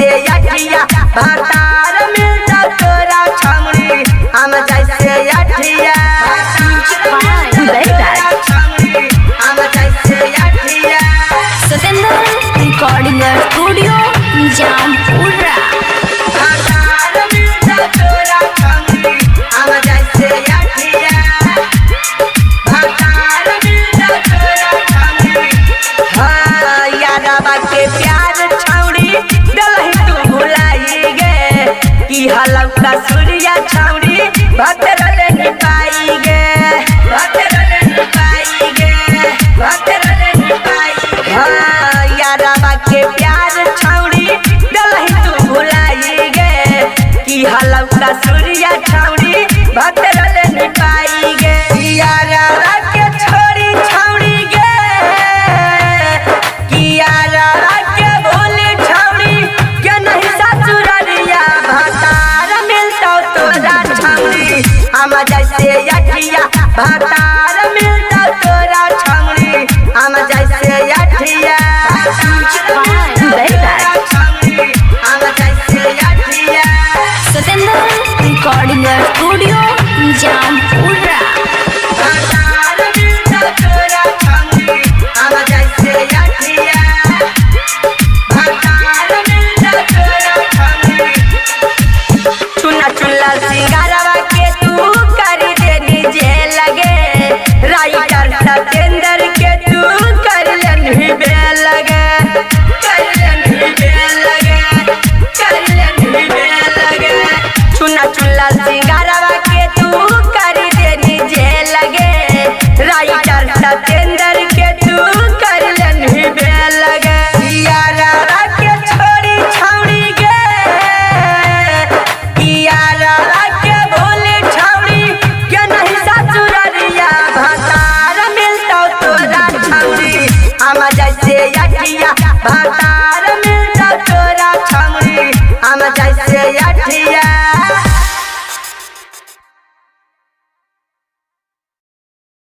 जैसे अठिया भातार मिलता तोरा छमड़ी हम जैसे अठिया हम जैसे अठिया सतेंद्र रिकॉर्डिंग स्टूडियो जामपुरा भातार मिलता तोरा छमड़ी हम जैसे अठिया भातार मिलता तोरा छमड़ी हाँ यादवा के प्यार छौड़ी दलही तू भुलाई गे की हलौका सूर्या छौड़ी भतरले निपाई गे भतरले निपाई गे भतरले निपाई हाँ यादवा के प्यार छौड़ी दलही तू भुलाई गे की हलौका सूर्या छौड़ी भतरले निपाई गे यादवा के छोड़ी छौड़ी गे की यादवा के भोले छौड़ी के नहीं ससुररिया भातार मिलता तोरा छौड़ी हम जैसे अठिया भातार मिलता तोरा छौड़ी हम जैसे अठिया हम जैसे अठिया सतेंद्र रिकॉर्डिंग स्टूडियो जामपुरा भातार मिलता तोरा छौड़ी हम जैसे अठिया भातार मिलता तोरा छौड़ी चुना चुल्ला सिंगारवा के तू करी देनी जे लगे राइटर सतेंद्र के तू कर लेनी बे लगे कर लेनी बे लगे कर लेनी बे लगे चुना चुल्ला सिंगारवा के तू करी देनी जे लगे राइटर सतेंद्र के तू कर लेनी बे लगे यारा के छोड़ी छौड़ी गे यारा के भोले छौड़ी के नहीं ससुररिया भातार मिलता तोरा छौड़ी हम जैसे अठिया भातार